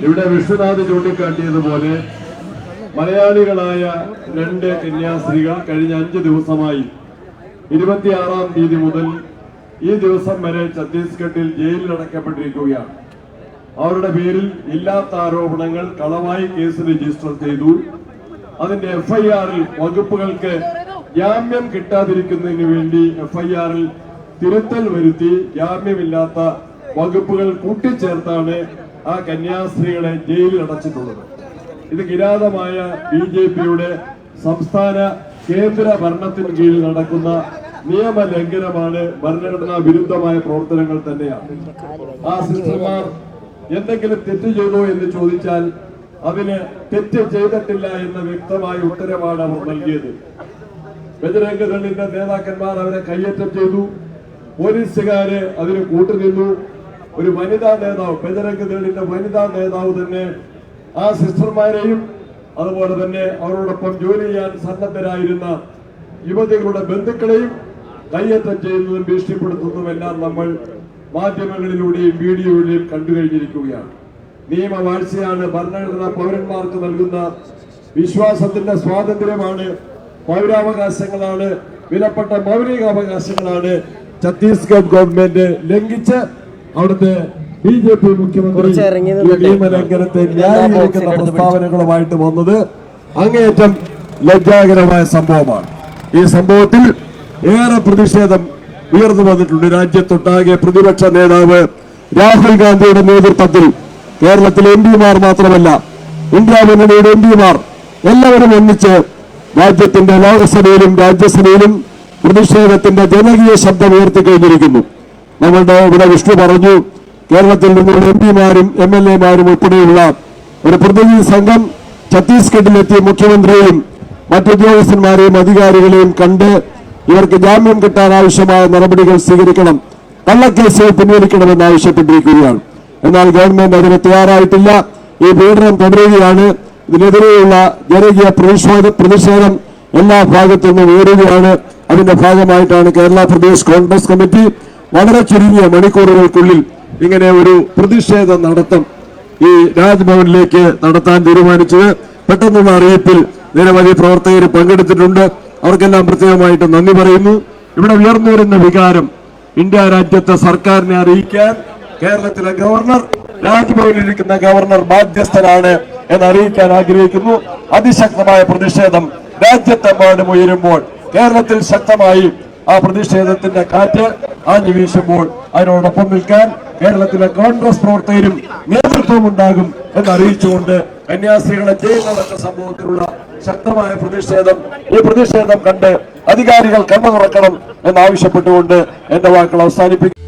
ഇവിടെ വിശ്വനാഥ് ചൂണ്ടിക്കാട്ടിയതുപോലെ മലയാളികളായ 2 കന്യാസ്ത്രീകൾ കഴിഞ്ഞ 5 ദിവസമായി 26-ാം തീയതി മുതൽ ഈ ദിവസം വരെ ഛത്തീസ്ഗഡിൽ ജയിലിൽ അടയ്ക്കപ്പെട്ടിരിക്കുകയാണ്. അവരുടെ പേരിൽ ഇല്ലാത്ത ആരോപണങ്ങൾ കളവായി കേസ് രജിസ്റ്റർ ചെയ്തു. അതിന്റെ FIR-ൽ വകുപ്പുകൾക്ക് ജാമ്യം കിട്ടാതിരിക്കുന്നതിന് വേണ്ടി FIR-ൽ തിരുത്തൽ വരുത്തി ജാമ്യമില്ലാത്ത വകുപ്പുകൾ കൂട്ടിച്ചേർത്താണ് ആ കന്യാസ്ത്രീകളെ ജയിലിൽ അടച്ചിട്ടുള്ളത്. ഇത് കിരാതമായ BJP-യുടെ സംസ്ഥാന കേന്ദ്ര ഭരണത്തിന് കീഴിൽ നടക്കുന്ന നിയമലംഘനമാണ്, ഭരണഘടനാ വിരുദ്ധമായ പ്രവർത്തനങ്ങൾ തന്നെയാണ്. ആ സിസ്റ്റർമാർ എന്തെങ്കിലും തെറ്റ് ചെയ്തോ എന്ന് ചോദിച്ചാൽ അതിന് തെറ്റ് ചെയ്തിട്ടില്ല എന്ന വ്യക്തമായ ഉത്തരവാണ് അവർ നൽകിയത്. ബജരംഗ് ദളിന്റെ നേതാക്കന്മാർ അവരെ കയ്യേറ്റം ചെയ്തു, പോലീസുകാര് അതിന് കൂട്ടുനിന്നു. ഒരു വനിതാ നേതാവ്, ബജരംഗ് ദളിന്റെ വനിതാ നേതാവ് തന്നെ ആ സിസ്റ്റർമാരെയും അതുപോലെ തന്നെ അവരോടൊപ്പം ജോലി ചെയ്യാൻ സന്നദ്ധരായിരുന്ന യുവതികളുടെ ബന്ധുക്കളെയും കയ്യേറ്റം ചെയ്യുന്നതും ഭീഷണിപ്പെടുത്തുന്നതുമെല്ലാം നമ്മൾ മാധ്യമങ്ങളിലൂടെയും വീഡിയോയിലൂടെയും കണ്ടുകഴിഞ്ഞിരിക്കുകയാണ്. നിയമവാഴ്ചയാണ്, ഭരണഘടന പൗരന്മാർക്ക് നൽകുന്ന വിശ്വാസത്തിന്റെ സ്വാതന്ത്ര്യമാണ്, പൗരാവകാശങ്ങളാണ്, വിലപ്പെട്ട മൗലികാവകാശങ്ങളാണ് ഛത്തീസ്ഗഡ് ഗവൺമെന്റ് ലംഘിച്ച് അവിടുത്തെ BJP മുഖ്യമന്ത്രി നിയമലംഘനത്തെ ന്യായീകരിക്കുന്ന പ്രസ്താവനകളുമായിട്ട് വന്നത് അങ്ങേയറ്റം ലജ്ജാകരമായ സംഭവമാണ്. ഈ സംഭവത്തിൽ ഏറെ പ്രതിഷേധം ഉയർന്നു വന്നിട്ടുണ്ട്. രാജ്യത്തൊട്ടാകെ പ്രതിപക്ഷ നേതാവ് രാഹുൽ ഗാന്ധിയുടെ നേതൃത്വത്തിൽ കേരളത്തിലെ MP-മാർ മാത്രമല്ല, ഇന്ത്യ മുന്നണിയുടെ MP-മാർ എല്ലാവരും ഒന്നിച്ച് രാജ്യത്തിന്റെ ലോക്സഭയിലും രാജ്യസഭയിലും പ്രതിഷേധത്തിന്റെ ജനകീയ ശബ്ദം ഉയർത്തിക്കഴിഞ്ഞിരിക്കുന്നു. നമ്മളുടെ ഇവിടെ വിഷ്ണു പറഞ്ഞു, കേരളത്തിൽ നിന്നുള്ള MP-മാരും MLA-മാരും ഉൾപ്പെടെയുള്ള ഒരു പ്രതിനിധി സംഘം ഛത്തീസ്ഗഡിലെത്തി മുഖ്യമന്ത്രിയെയും മറ്റുദ്യോഗസ്ഥന്മാരെയും അധികാരികളെയും കണ്ട് ഇവർക്ക് ജാമ്യം കിട്ടാൻ ആവശ്യമായ നടപടികൾ സ്വീകരിക്കണം, കള്ളക്കേസുകൾ പിൻവലിക്കണമെന്ന് ആവശ്യപ്പെട്ടിരിക്കുകയാണ്. എന്നാൽ ഗവൺമെന്റ് അതിന് തയ്യാറായിട്ടില്ല. ഈ പീഡനം തുടരുകയാണ്. ഇതിനെതിരെയുള്ള ജനകീയ പ്രതിഷേധം എല്ലാ ഭാഗത്തു നിന്നും ഉയരുകയാണ്. അതിന്റെ ഭാഗമായിട്ടാണ് കേരള പ്രദേശ് കോൺഗ്രസ് കമ്മിറ്റി വളരെ ചുരുങ്ങിയ മണിക്കൂറുകൾക്കുള്ളിൽ ഇങ്ങനെ ഒരു പ്രതിഷേധ നടത്തം ഈ രാജ്ഭവനിലേക്ക് നടത്താൻ തീരുമാനിച്ചത്. പെട്ടെന്നുള്ള അറിയിപ്പിൽ നിരവധി പ്രവർത്തകർ പങ്കെടുത്തിട്ടുണ്ട്. അവർക്കെല്ലാം പ്രത്യേകമായിട്ട് നന്ദി പറയുന്നു. ഇവിടെ ഉയർന്നു വരുന്ന വികാരം ഇന്ത്യ രാജ്യത്തെ സർക്കാരിനെ അറിയിക്കാൻ കേരളത്തിലെ ഗവർണർ, രാജ്ഭവനിലിരിക്കുന്ന ഗവർണർ ബാധ്യസ്ഥനാണ് എന്ന് അറിയിക്കാൻ ആഗ്രഹിക്കുന്നു. അതിശക്തമായ പ്രതിഷേധം രാജ്യത്തെമ്പാടും ഉയരുമ്പോൾ കേരളത്തിൽ ശക്തമായി ആ പ്രതിഷേധത്തിന്റെ കാറ്റ് ആഞ്ഞു വീശുമ്പോൾ അതിനോടൊപ്പം നിൽക്കാൻ കേരളത്തിലെ കോൺഗ്രസ് പ്രവർത്തകരും നേതൃത്വം ഉണ്ടാകും എന്നറിയിച്ചുകൊണ്ട് കന്യാസ്ത്രീകളെ ജയിലിലടച്ച സംഭവത്തിലുള്ള ശക്തമായ പ്രതിഷേധം, ഈ പ്രതിഷേധം കണ്ട് അധികാരികൾ കണ്ണു തുറക്കണം എന്നാവശ്യപ്പെട്ടുകൊണ്ട് എന്റെ വാക്കുകൾ അവസാനിപ്പിക്കും.